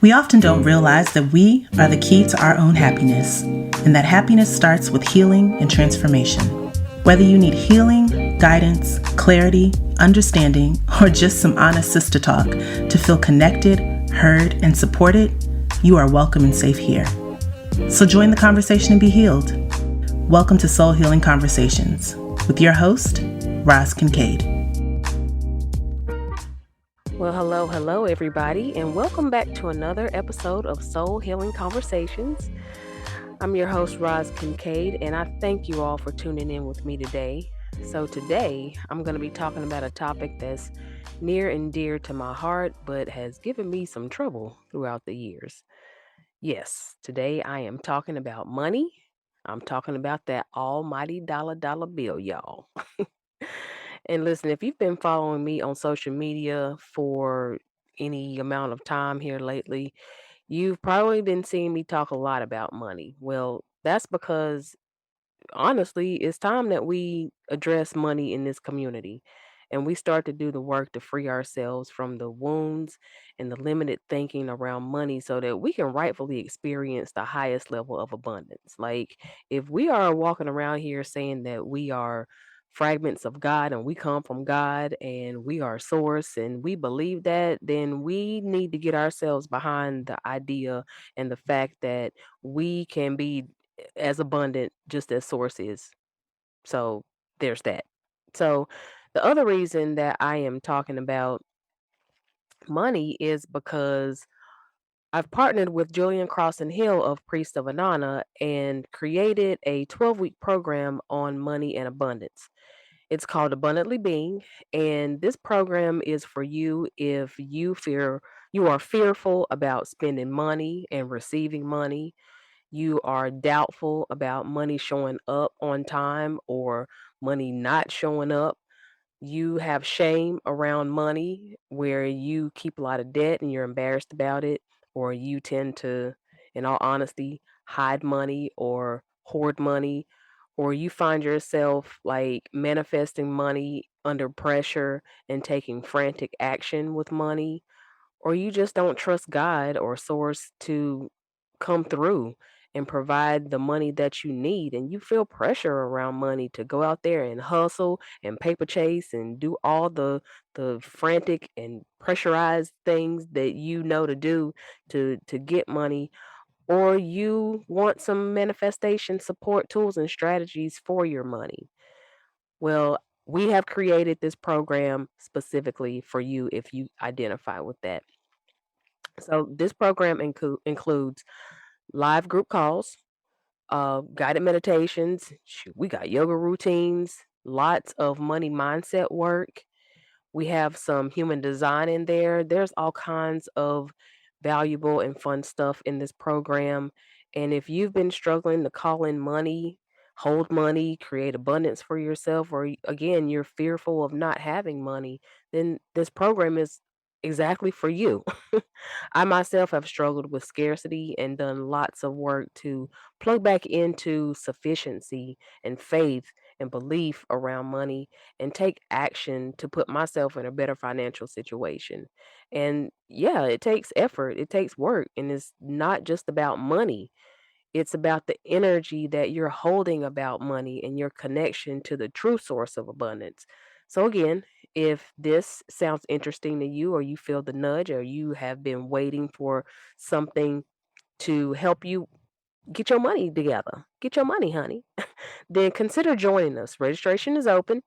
We often don't realize that we are the key to our own happiness, and that happiness starts with healing and transformation. Whether you need healing, guidance, clarity, understanding, or just some honest sister talk to feel connected, heard, and supported, you are welcome and safe here. So join the conversation and be healed. Welcome to Soul Healing Conversations with your host, Roz Kincaid. Well, hello, everybody, and welcome back to another episode of Soul Healing Conversations. I'm your host, Roz Kincaid, and I thank you all for tuning in with me today. So, today I'm going to be talking about a topic that's near and dear to my heart, but has given me some trouble throughout the years. Yes, today I am talking about money. I'm talking about that almighty dollar bill, y'all. And listen, if you've been following me on social media for any amount of time here lately, you've probably been seeing me talk a lot about money. Well, that's because honestly, it's time that we address money in this community and we start to do the work to free ourselves from the wounds and the limited thinking around money so that we can rightfully experience the highest level of abundance. Like, if we are walking around here saying that we are fragments of God and we come from God and we are source and we believe that, then we need to get ourselves behind the idea and the fact that we can be as abundant just as source is. So there's that. So the other reason that I am talking about money is because I've partnered with Julian Crossan Hill of Priest of Anana and created a 12-week program on money and abundance. It's called Abundantly Being, and this program is for you if you are fearful about spending money and receiving money, you are doubtful about money showing up on time or money not showing up, you have shame around money where you keep a lot of debt and you're embarrassed about it, or you tend to, in all honesty, hide money or hoard money, or you find yourself like manifesting money under pressure and taking frantic action with money, or you just don't trust God or source to come through and provide the money that you need, and you feel pressure around money to go out there and hustle and paper chase and do all the frantic and pressurized things that you know to do to get money, or you want some manifestation support tools and strategies for your money. Well, we have created this program specifically for you if you identify with that. So this program includes live group calls, guided meditations. Shoot, we got yoga routines, lots of money mindset work. We have some human design in there. There's all kinds of valuable and fun stuff in this program. And if you've been struggling to call in money, hold money, create abundance for yourself, or again, you're fearful of not having money, then this program is exactly for you. I myself have struggled with scarcity and done lots of work to plug back into sufficiency and faith and belief around money and take action to put myself in a better financial situation. And yeah, it takes effort, it takes work, and it's not just about money. It's about the energy that you're holding about money and your connection to the true source of abundance. So, again, if this sounds interesting to you, or you feel the nudge, or you have been waiting for something to help you get your money together, get your money, honey, then consider joining us. Registration is open.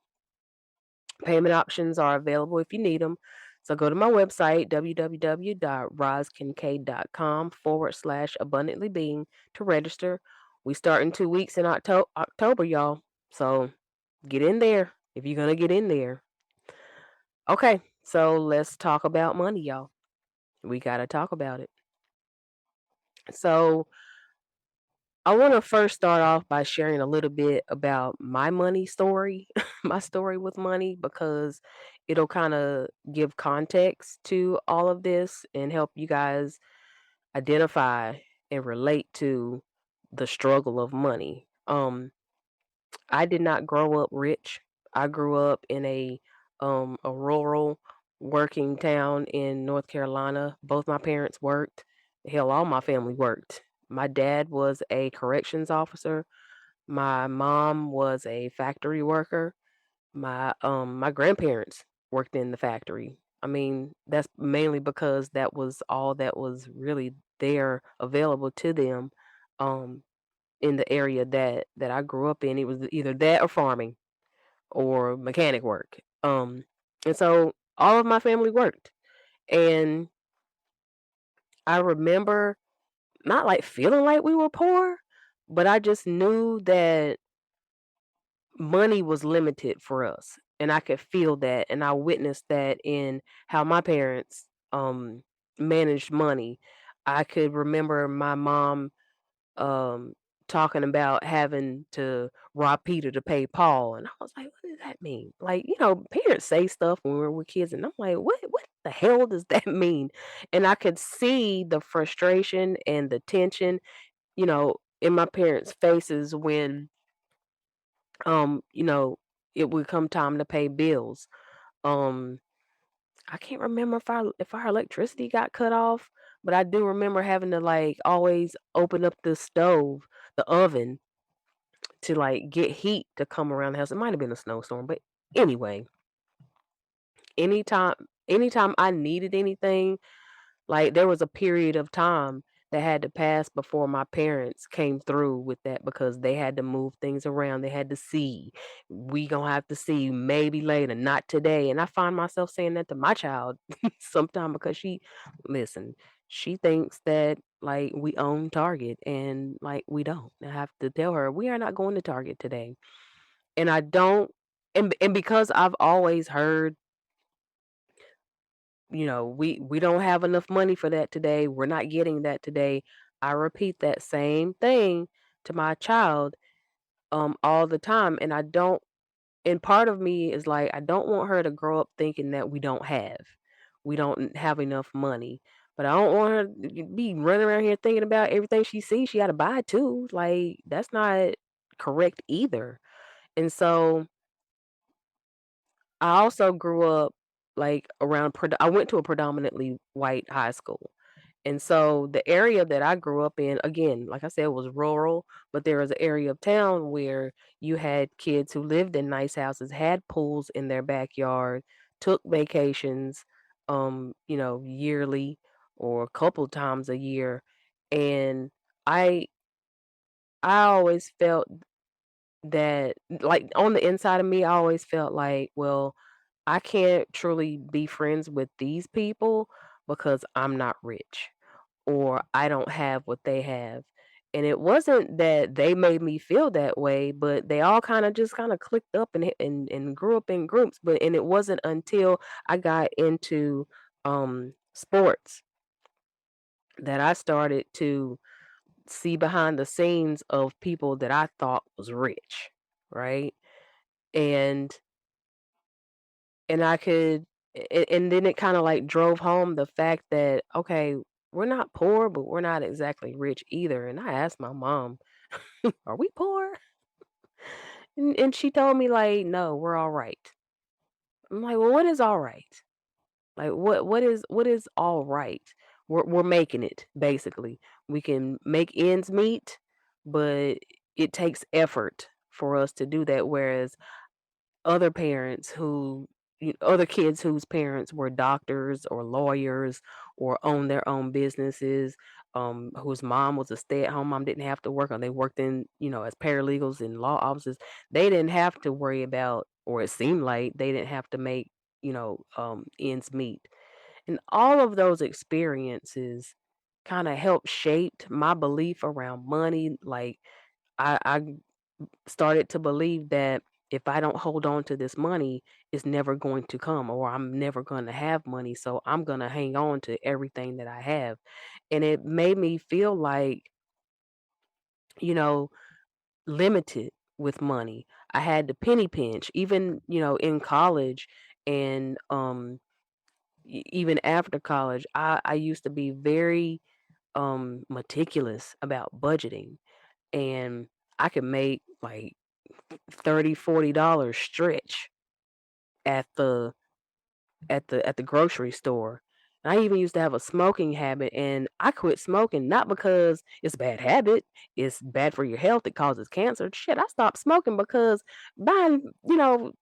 Payment options are available if you need them. So go to my website, www.rozkincaid.com/abundantly being to register. We start in 2 weeks in October, y'all. So get in there if you're going to get in there. Okay, so let's talk about money, y'all. We got to talk about it. So I want to first start off by sharing a little bit about my money story, my story with money, because it'll kind of give context to all of this and help you guys identify and relate to the struggle of money. I did not grow up rich. I grew up in a a rural working town in North Carolina. Both my parents worked. Hell, all my family worked. My dad was a corrections officer. My mom was a factory worker. My grandparents worked in the factory. I mean, that's mainly because that was all that was really there available to them um in the area that I grew up in. It was either that or farming or mechanic work. And so all of my family worked. And I remember not like feeling like we were poor, but I just knew that money was limited for us. And I could feel that. And I witnessed that in how my parents managed money. I could remember my mom um, talking about having to rob Peter to pay Paul, and I was like, "What does that mean?" Like, parents say stuff when we're kids, and I'm like, "What the hell does that mean?" And I could see the frustration and the tension, in my parents' faces when, um, you know, it would come time to pay bills. Um, I can't remember if our electricity got cut off, but I do remember having to like always open up the stove, the oven to like get heat to come around the house. It might have been a snowstorm, but anyway, anytime anytime I needed anything, like there was a period of time that had to pass before my parents came through with that because they had to move things around. They had to see. We gonna have to see maybe later, not today. And I find myself saying that to my child sometime because listen, she thinks that like we own Target and like we don't. I have to tell her we are not going to Target today. And I don't and because I've always heard, we don't have enough money for that today. We're not getting that today. I repeat that same thing to my child all the time, and I don't and part of me is like I don't want her to grow up thinking that we don't have enough money. But I don't want her to be running around here thinking about everything she sees she got to buy too. Like that's not correct either. And so I also grew up like I went to a predominantly white high school. And so the area that I grew up in, again, like I said, was rural, but there was an area of town where you had kids who lived in nice houses, had pools in their backyard, took vacations, yearly or a couple times a year. And I I always felt that like on the inside of me, I always felt like, well, I can't truly be friends with these people because I'm not rich or I don't have what they have. And it wasn't that they made me feel that way, but they all kind of clicked up and grew up in groups. And it wasn't until I got into sports that I started to see behind the scenes of people that I thought was rich, right? And and I could and then it kinda, like, drove home the fact that, okay, we're not poor, but we're not exactly rich either, and I asked my mom, "Are we poor?" And she told me, like, "No, we're alright." I'm like, "Well, what is alright?" Like, what is alright? We're making it, basically. We can make ends meet, but it takes effort for us to do that, whereas other parents other kids whose parents were doctors or lawyers or owned their own businesses, whose mom was a stay-at-home mom, didn't have to work, or they worked in, as paralegals in law offices. They didn't have to worry about, or it seemed like they didn't have to make, ends meet. And all of those experiences kind of helped shaped my belief around money. Like I started to believe that if I don't hold on to this money, it's never going to come, or I'm never going to have money. So I'm going to hang on to everything that I have. And it made me feel like, you know, limited with money. I had to penny pinch, even, in college and even after college. I used to be very meticulous about budgeting, and I could make like 30, $40 stretch at the grocery store. And I even used to have a smoking habit, and I quit smoking not because it's a bad habit, it's bad for your health, it causes cancer. Shit, I stopped smoking because buying, 2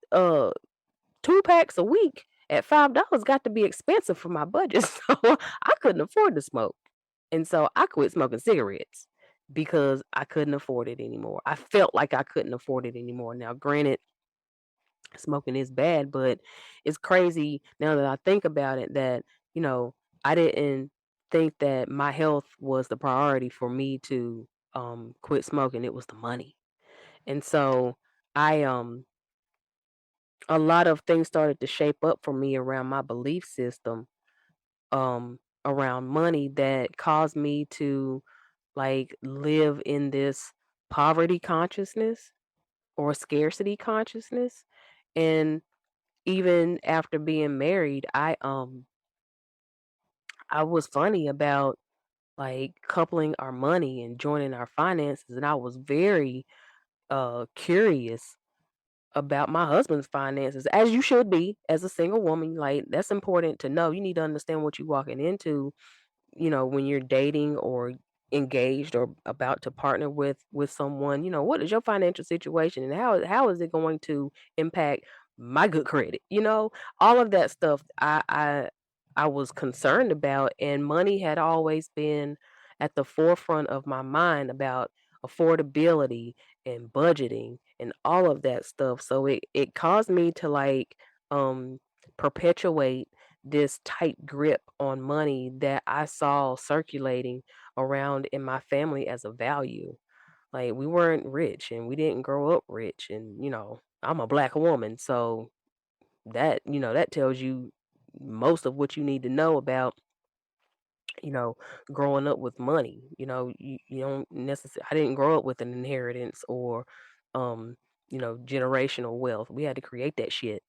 packs a week at $5 got to be expensive for my budget, so I couldn't afford to smoke. And so I quit smoking cigarettes because I couldn't afford it anymore. I felt like I couldn't afford it anymore. Now, granted, smoking is bad, but it's crazy now that I think about it that, you know, I didn't think that my health was the priority for me to quit smoking. It was the money. And so I a lot of things started to shape up for me around my belief system around money that caused me to like live in this poverty consciousness or scarcity consciousness. And even after being married, I was funny about like coupling our money and joining our finances, and I was very curious about my husband's finances, as you should be as a single woman. Like, that's important to know. You need to understand what you're walking into, when you're dating or engaged or about to partner with someone. What is your financial situation, and how is it going to impact my good credit? All of that stuff I was concerned about, and money had always been at the forefront of my mind about affordability and budgeting and all of that stuff. So it caused me to like perpetuate this tight grip on money that I saw circulating around in my family as a value. Like, we weren't rich and we didn't grow up rich, and I'm a black woman, so that tells you most of what you need to know about you know, growing up with money. You don't necessarily, I didn't grow up with an inheritance or, um, generational wealth. We had to create that shit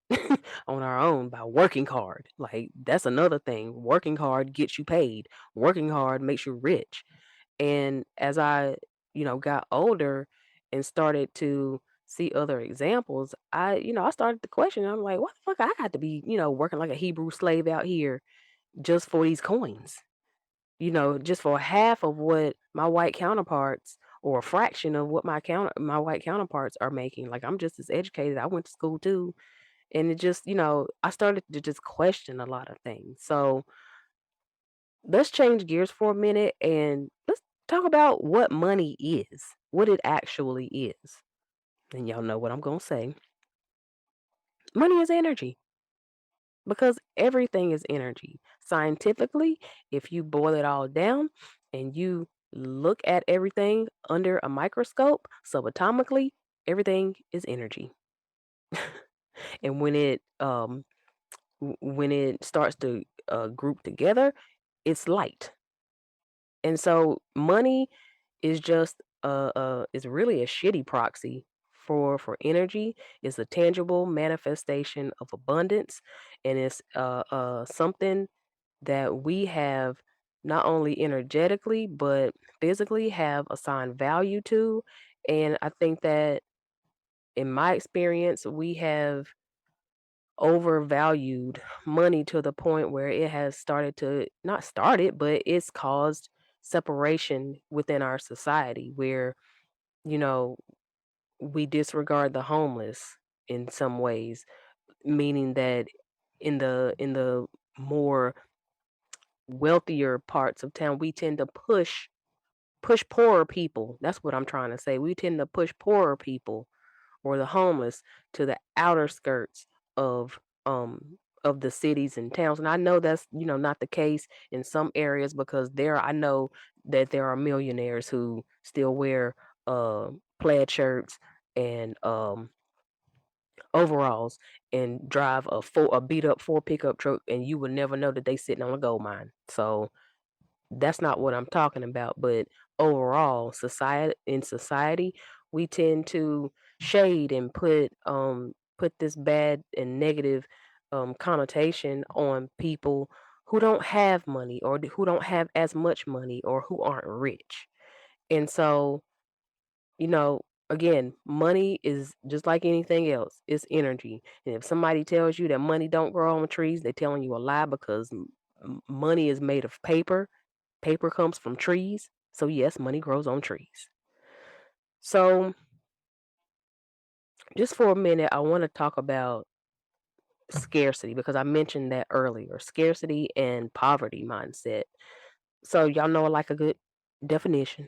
on our own by working hard. Like, that's another thing. Working hard gets you paid. Working hard makes you rich. And as I, got older and started to see other examples, I started to question. I'm like, what the fuck? I got to be, working like a Hebrew slave out here just for these coins, just for half of what my white counterparts or a fraction of what my white counterparts are making. Like, I'm just as educated. I went to school too. And it just, I started to just question a lot of things. So let's change gears for a minute and let's talk about what money is, what it actually is. And y'all know what I'm going to say. Money is energy, because everything is energy. Scientifically, if you boil it all down and you look at everything under a microscope, subatomically, everything is energy. And when it starts to group together, it's light. And so money is just is really a shitty proxy for energy. It's a tangible manifestation of abundance, and it's something that we have not only energetically but physically have assigned value to. And I think that in my experience, we have overvalued money to the point where it has started to not started, but it's caused separation within our society where, you know, we disregard the homeless in some ways, meaning that in the more wealthier parts of town, we tend to push poorer people. That's what I'm trying to say. We tend to push poorer people or the homeless to the outer skirts of of the cities and towns. And I know that's, not the case in some areas, because I know that there are millionaires who still wear plaid shirts and overalls and drive a beat up Ford pickup truck, and you would never know that they sitting on a gold mine. So that's not what I'm talking about. But overall, society, we tend to shade and put this bad and negative connotation on people who don't have money, or who don't have as much money, or who aren't rich. And so, you know Again, money is just like anything else. It's energy. And if somebody tells you that money don't grow on trees, they're telling you a lie because money is made of paper. Paper comes from trees. So yes, money grows on trees. So just for a minute, I want to talk about scarcity because I mentioned that earlier. Scarcity and poverty mindset. So y'all know I like a good definition.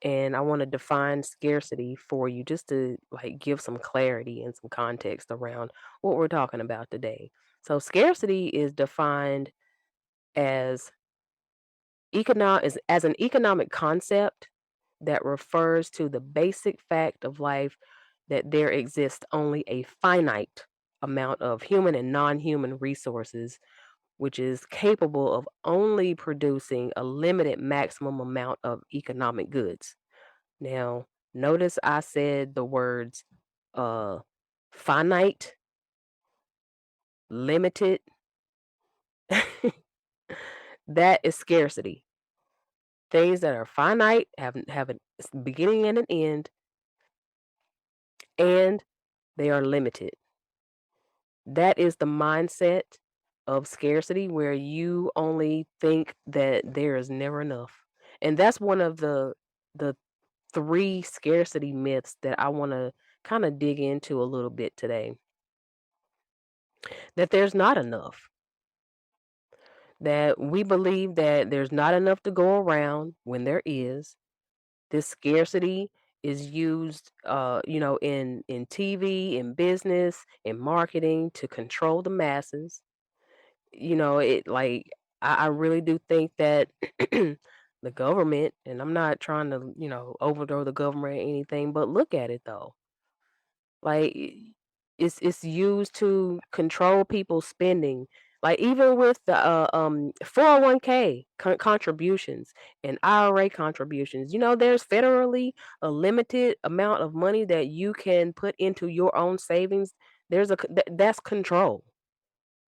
And I want to define scarcity for you just to like give some clarity and some context around what we're talking about today. So scarcity is defined as as an economic concept that refers to the basic fact of life that there exists only a finite amount of human and non-human resources which is capable of only producing a limited maximum amount of economic goods. Now, notice I said the words uh finite, limited. That is scarcity. Things that are finite have a beginning and an end, and they are limited. That is the mindset of scarcity where you only think that there is never enough. And that's one of the three scarcity myths that I want to kind of dig into a little bit today. That there's not enough. That we believe that there's not enough to go around when there is. This scarcity is used in TV, in business, in marketing to control the masses. It like I really do think that the government, and I'm not trying to, overthrow the government or anything, but look at it though. Like it's used to control people's spending. Like even with the 401k contributions and IRA contributions, there's federally a limited amount of money that you can put into your own savings. That's control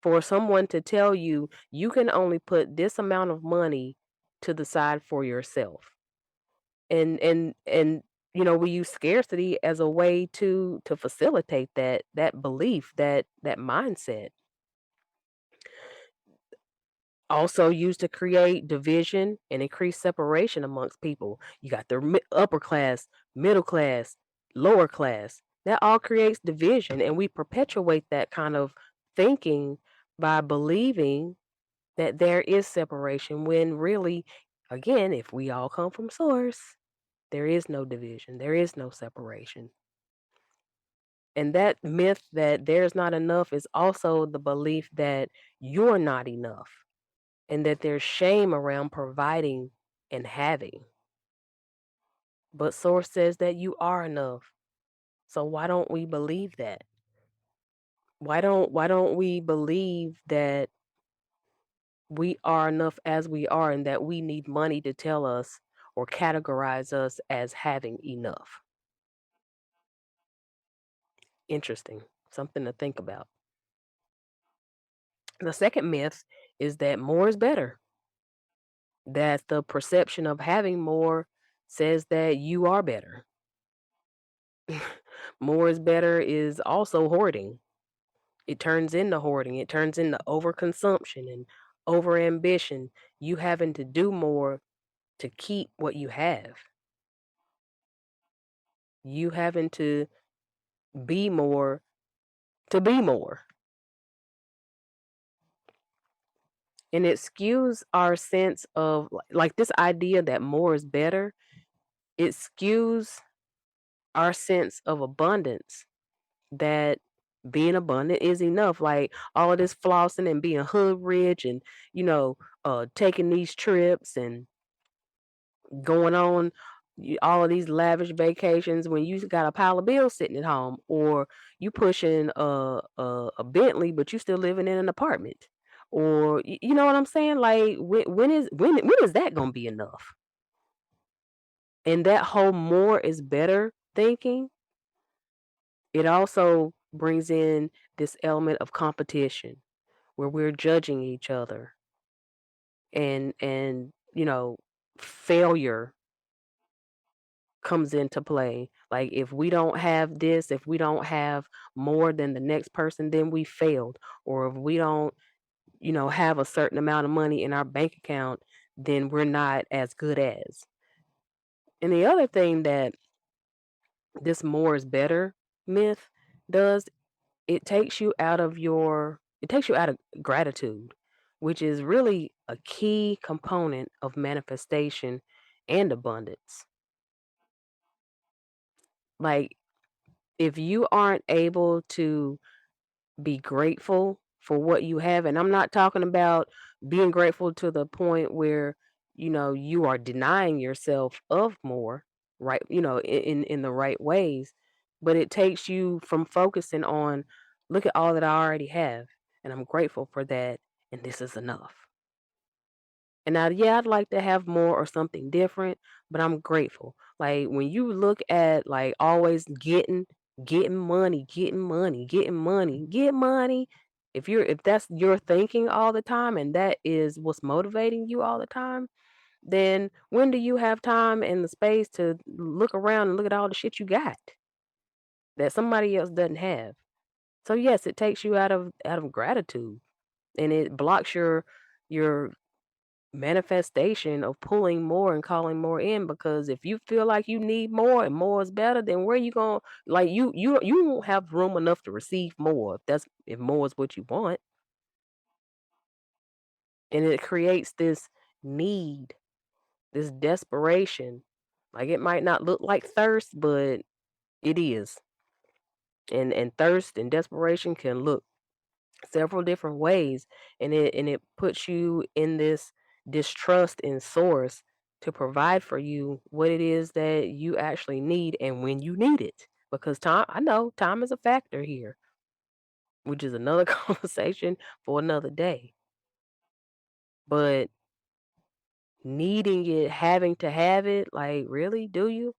for someone to tell you you can only put this amount of money to the side for yourself. And we use scarcity as a way to facilitate that belief, that mindset. Also used to create division and increase separation amongst people. You got the upper class, middle class, lower class. That all creates division, and we perpetuate that kind of thinking by believing that there is separation when really, again, if we all come from source, there is no division, there is no separation. And that myth that there's not enough is also the belief that you're not enough and that there's shame around providing and having. But source says that you are enough. So why don't we believe that? Why don't we believe that we are enough as we are and that we need money to tell us or categorize us as having enough? Interesting. Something to think about. The second myth is that more is better, that the perception of having more says that you are better. More is better is also hoarding. It turns into hoarding, it turns into overconsumption and overambition. You having to do more to keep what you have. You having to be more to be more. And it skews our sense of like this idea that more is better. It skews our sense of abundance, that being abundant is enough. Like all of this flossing and being hood rich and, taking these trips and going on all of these lavish vacations when you got a pile of bills sitting at home, or you pushing a Bentley but you still living in an apartment, or you know what I'm saying? Like when is that gonna be enough? And that whole more is better thinking, it also brings in this element of competition where we're judging each other, and failure comes into play. Like if we don't have this, if we don't have more than the next person, then we failed. Or if we don't, have a certain amount of money in our bank account, then we're not as good as. And the other thing that this more is better myth does, it takes you out of gratitude, which is really a key component of manifestation and abundance. Like if you aren't able to be grateful for what you have, and I'm not talking about being grateful to the point where you are denying yourself of more, right? In the right ways, but it takes you from focusing on, look at all that I already have, and I'm grateful for that, and this is enough. And now, yeah, I'd like to have more or something different, but I'm grateful. Like when you look at like always getting money, getting money, getting money, get money. If that's your thinking all the time and that is what's motivating you all the time, then when do you have time and the space to look around and look at all the shit you got that somebody else doesn't have? So yes, it takes you out of gratitude, and it blocks your manifestation of pulling more and calling more in, because if you feel like you need more and more is better, then where you going, like you won't have room enough to receive more if more is what you want. And it creates this need, this desperation. Like it might not look like thirst, but it is. And thirst and desperation can look several different ways, and it puts you in this distrust in source to provide for you what it is that you actually need and when you need it, because time is a factor here, which is another conversation for another day. But needing it, having to have it, like really, do you,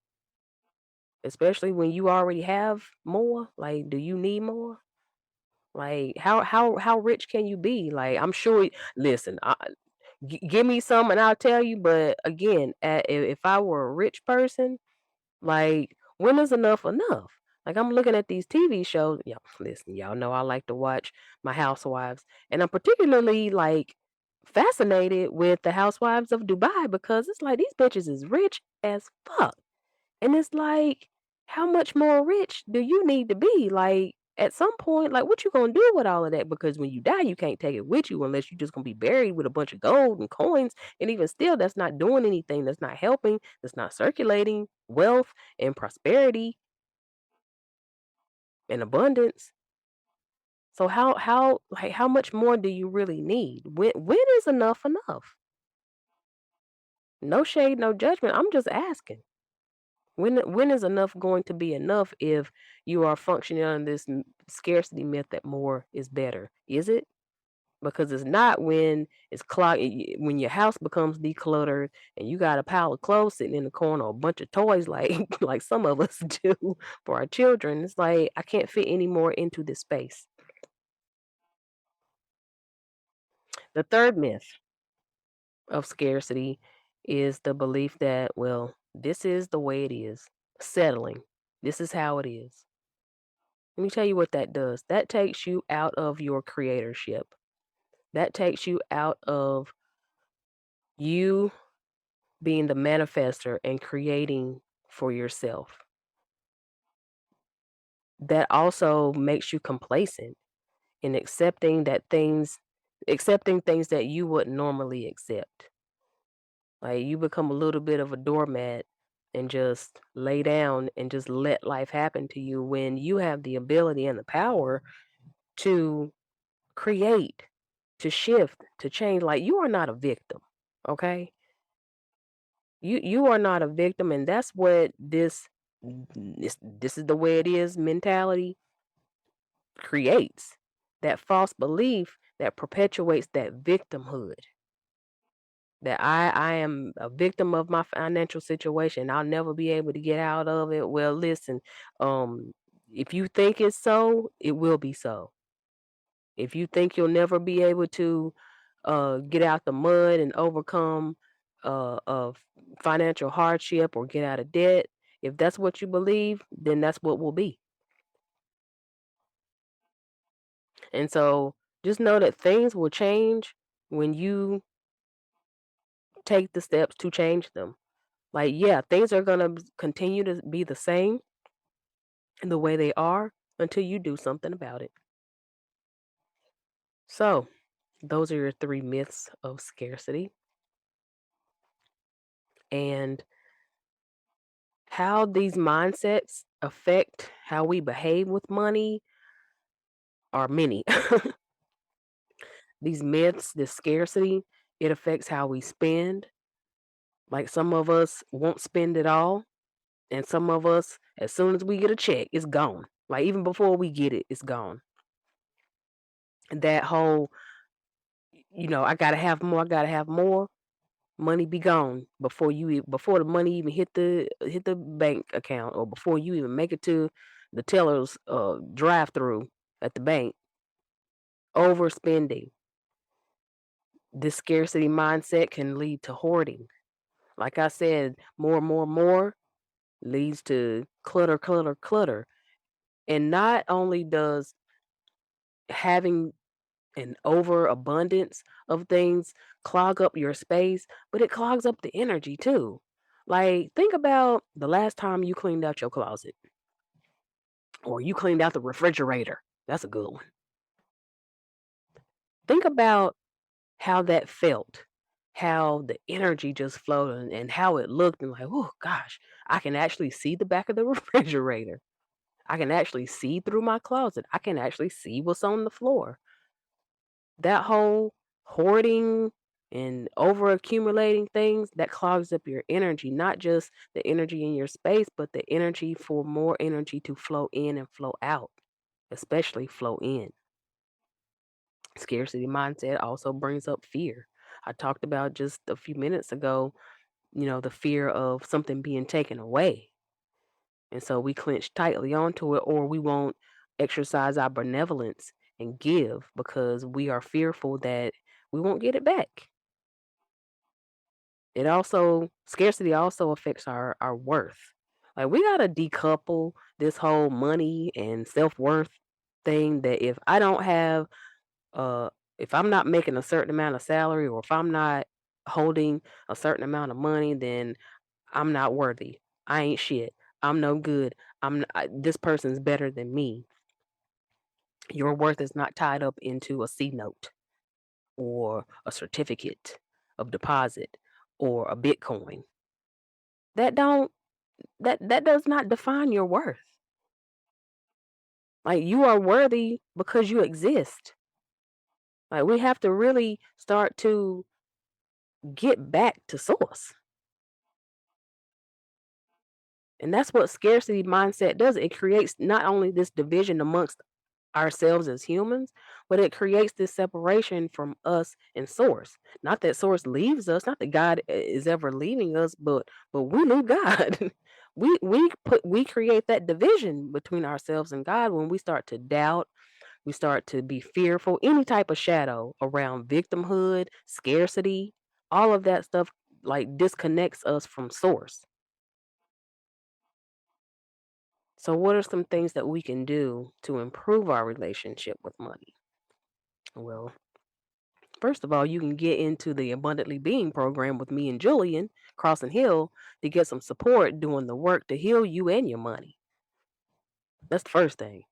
especially when you already have more? Like, do you need more? Like how rich can you be? Like I'm sure, listen, give me some and I'll tell you. But again, if I were a rich person, like when is enough enough? Like I'm looking at these TV shows. Y'all, listen, y'all know I like to watch my housewives, and I'm particularly like fascinated with the housewives of Dubai because it's like these bitches is rich as fuck. And it's like, how much more rich do you need to be? Like, at some point, like, what you gonna do with all of that? Because when you die, you can't take it with you unless you're just gonna be buried with a bunch of gold and coins. And even still, that's not doing anything. That's not helping. That's not circulating wealth and prosperity and abundance. So how much more do you really need? When is enough enough? No shade, no judgment. I'm just asking. When is enough going to be enough if you are functioning on this scarcity myth that more is better? Is it? Because it's not when when your house becomes decluttered and you got a pile of clothes sitting in the corner or a bunch of toys like like some of us do for our children. It's like I can't fit any more into this space. The third myth of scarcity is the belief that, well, this is the way it is. Settling. This is how it is. Let me tell you what that does. That takes you out of your creatorship. That takes you out of you being the manifester and creating for yourself. That also makes you complacent in accepting things that you wouldn't normally accept. Like you become a little bit of a doormat and just lay down and just let life happen to you when you have the ability and the power to create, to shift, to change. Like you are not a victim, okay? You are not a victim, and that's what this is the way it is mentality creates. That false belief that perpetuates that victimhood. That I am a victim of my financial situation. I'll never be able to get out of it. Well, listen, um, if you think it's so, it will be so. If you think you'll never be able to get out the mud and overcome of financial hardship or get out of debt, If that's what you believe, then that's what will be. And so just know that things will change when you take the steps to change them. Like, yeah, things are going to continue to be the same the way they are until you do something about it. So, those are your three myths of scarcity. And how these mindsets affect how we behave with money are many. These myths, this scarcity, it affects how we spend. Like some of us won't spend it all, and some of us, as soon as we get a check, it's gone. Like even before we get it, it's gone. And that whole, I gotta have more, I gotta have more. Money be gone before before the money even hit the bank account, or before you even make it to the teller's drive through at the bank. Overspending. This scarcity mindset can lead to hoarding. Like I said, more leads to clutter, clutter, clutter. And not only does having an overabundance of things clog up your space, but it clogs up the energy too. Like, think about the last time you cleaned out your closet or you cleaned out the refrigerator. That's a good one. Think about how that felt, how the energy just flowed and how it looked, and like, oh gosh, I can actually see the back of the refrigerator. I can actually see through my closet. I can actually see what's on the floor. That whole hoarding and over accumulating things that clogs up your energy, not just the energy in your space, but the energy for more energy to flow in and flow out, especially flow in. Scarcity mindset also brings up fear. I talked about just a few minutes ago, the fear of something being taken away. And so we clench tightly onto it, or we won't exercise our benevolence and give because we are fearful that we won't get it back. Scarcity also affects our worth. Like, we gotta decouple this whole money and self-worth thing, that uh if I'm not making a certain amount of salary, or if I'm not holding a certain amount of money, then I'm not worthy. I ain't shit. I'm no good. This person's better than me. Your worth is not tied up into a C note or a certificate of deposit or a Bitcoin. That don't that does not define your worth. Like, you are worthy because you exist. Like, we have to really start to get back to source. And that's what scarcity mindset does. It creates not only this division amongst ourselves as humans, but it creates this separation from us and source. Not that source leaves us, not that God is ever leaving us, but we leave God. We create that division between ourselves and God when we start to doubt, we start to be fearful, any type of shadow around victimhood, scarcity, all of that stuff like disconnects us from source. So what are some things that we can do to improve our relationship with money? Well, first of all, you can get into the Abundantly Being program with me and Julian Crossing Hill to get some support doing the work to heal you and your money. That's the first thing.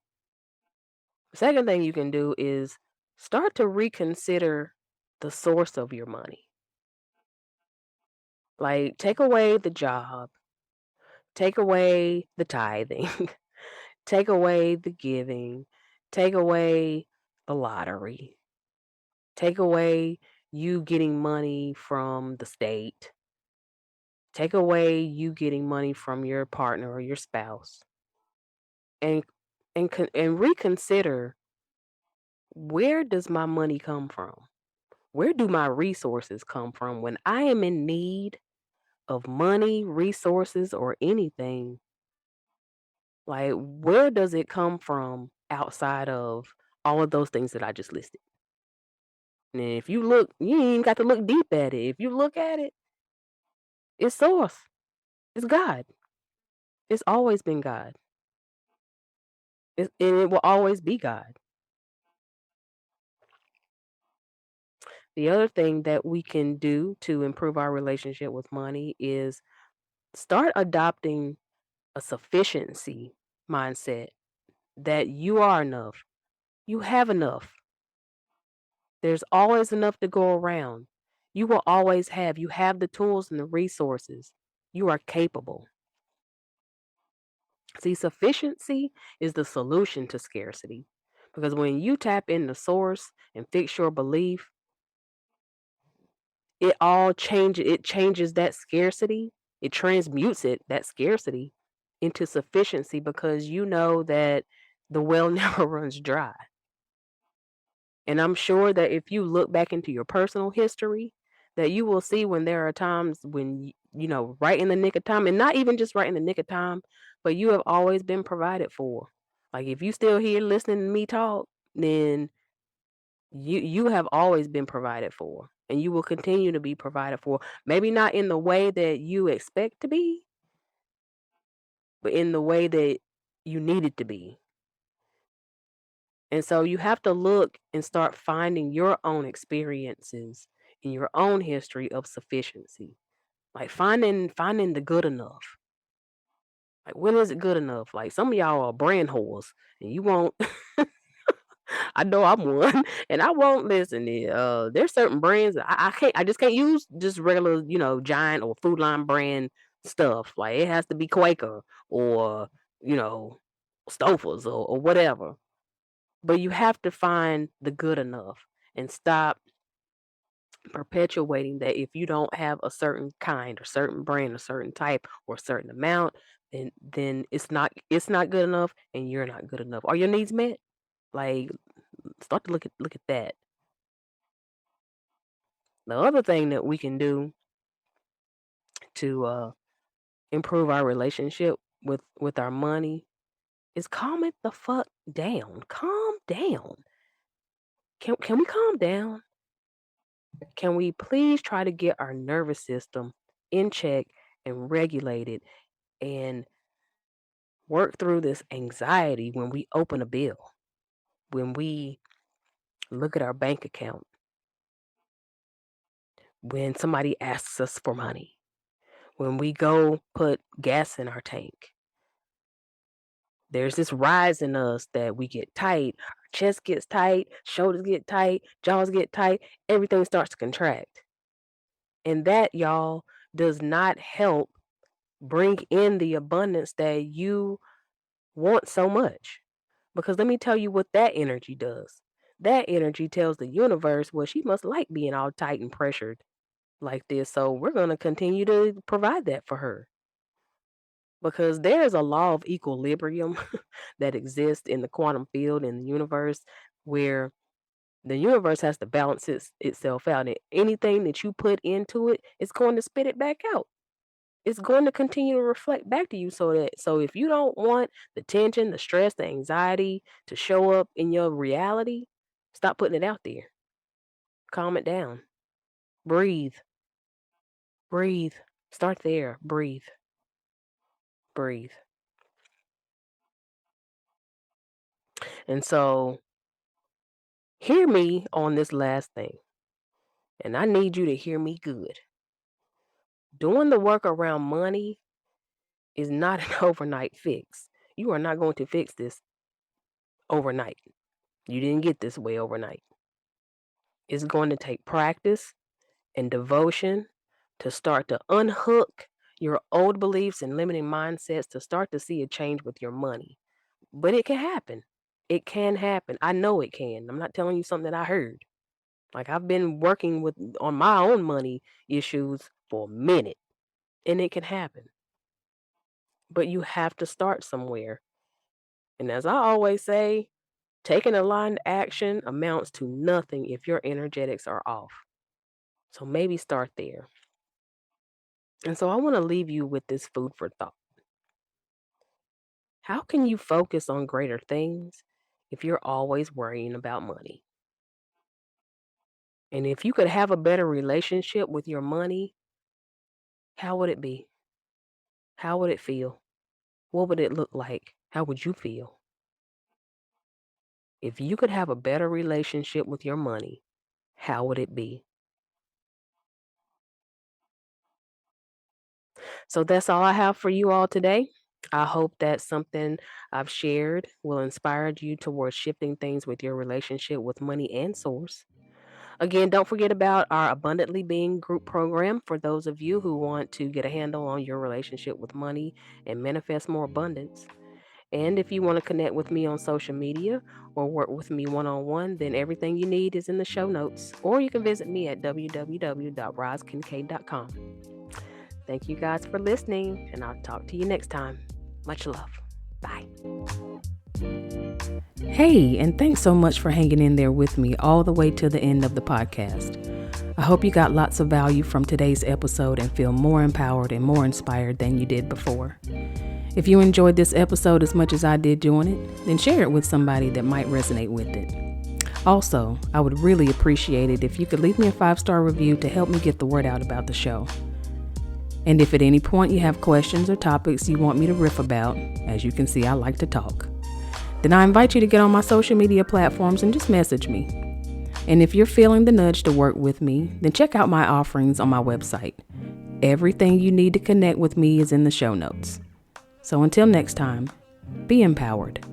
The second thing you can do is start to reconsider the source of your money. Like, take away the job, take away the tithing, take away the giving, take away the lottery, take away you getting money from the state, take away you getting money from your partner or your spouse, and and reconsider, where does my money come from? Where do my resources come from when I am in need of money, resources, or anything? Like, where does it come from outside of all of those things that I just listed? And if you look, you ain't even got to look deep at it. If you look at it, it's source. It's God. It's always been God. And it will always be God. The other thing that we can do to improve our relationship with money is start adopting a sufficiency mindset that you are enough. You have enough. There's always enough to go around. You will always have. You have the tools and the resources. You are capable. See, sufficiency is the solution to scarcity. Because when you tap in the source and fix your belief, it changes that scarcity. It transmutes that scarcity into sufficiency because you know that the well never runs dry. And I'm sure that if you look back into your personal history, that you will see when there are times when right in the nick of time, and not even just right in the nick of time, but you have always been provided for. Like if you still here listening to me talk, then you have always been provided for, and you will continue to be provided for. Maybe not in the way that you expect to be, but in the way that you need it to be. And so you have to look and start finding your own experiences in your own history of sufficiency. Like finding the good enough. Like when is it good enough? Like some of y'all are brand whores and you won't I know I'm one and I won't listen. There's certain brands that I just can't use just regular, giant or food line brand stuff. Like it has to be Quaker or, you know, Stouffer's or whatever. But you have to find the good enough and stop perpetuating that if you don't have a certain kind or certain brand, a certain type or a certain amount, then it's not good enough and you're not good enough. Are your needs met? Like start to look at that. The other thing that we can do to improve our relationship with our money is calm it the fuck down. Calm down. Can we calm down? Can we please try to get our nervous system in check and regulated and work through this anxiety when we open a bill, when we look at our bank account, when somebody asks us for money, when we go put gas in our tank? There's this rise in us that we get tight, our chest gets tight, shoulders get tight, jaws get tight, everything starts to contract. And that, y'all, does not help bring in the abundance that you want so much. Because let me tell you what that energy does. That energy tells the universe, well, she must like being all tight and pressured like this. So we're going to continue to provide that for her. Because there's a law of equilibrium that exists in the quantum field in the universe where the universe has to balance itself out. And anything that you put into it, it's going to spit it back out. It's going to continue to reflect back to you so if you don't want the tension, the stress, the anxiety to show up in your reality, stop putting it out there. Calm it down. Breathe. Breathe. Start there. Breathe. Breathe. And so hear me on this last thing. And I need you to hear me good. Doing the work around money is not an overnight fix. You are not going to fix this overnight. You didn't get this way overnight. It's going to take practice and devotion to start to unhook your old beliefs and limiting mindsets to start to see a change with your money. But it can happen. It can happen. I know it can. I'm not telling you something that I heard. Like I've been working with on my own money issues for a minute and it can happen. But you have to start somewhere. And as I always say, taking aligned action amounts to nothing if your energetics are off. So maybe start there. And so I want to leave you with this food for thought. How can you focus on greater things if you're always worrying about money? And if you could have a better relationship with your money, how would it be? How would it feel? what would it look like? How would you feel? If you could have a better relationship with your money, how would it be? So that's all I have for you all today. I hope that something I've shared will inspire you towards shifting things with your relationship with money and source. Again, don't forget about our Abundantly Being group program for those of you who want to get a handle on your relationship with money and manifest more abundance. And if you want to connect with me on social media or work with me one on one, then everything you need is in the show notes. Or you can visit me at www.rozkincaid.com. Thank you guys for listening, and I'll talk to you next time. Much love. Bye. Hey, and thanks so much for hanging in there with me all the way to the end of the podcast. I hope you got lots of value from today's episode and feel more empowered and more inspired than you did before. If you enjoyed this episode as much as I did doing it, then share it with somebody that might resonate with it. Also, I would really appreciate it if you could leave me a 5-star review to help me get the word out about the show. And if at any point you have questions or topics you want me to riff about, as you can see, I like to talk, then I invite you to get on my social media platforms and just message me. And if you're feeling the nudge to work with me, then check out my offerings on my website. Everything you need to connect with me is in the show notes. So until next time, be empowered.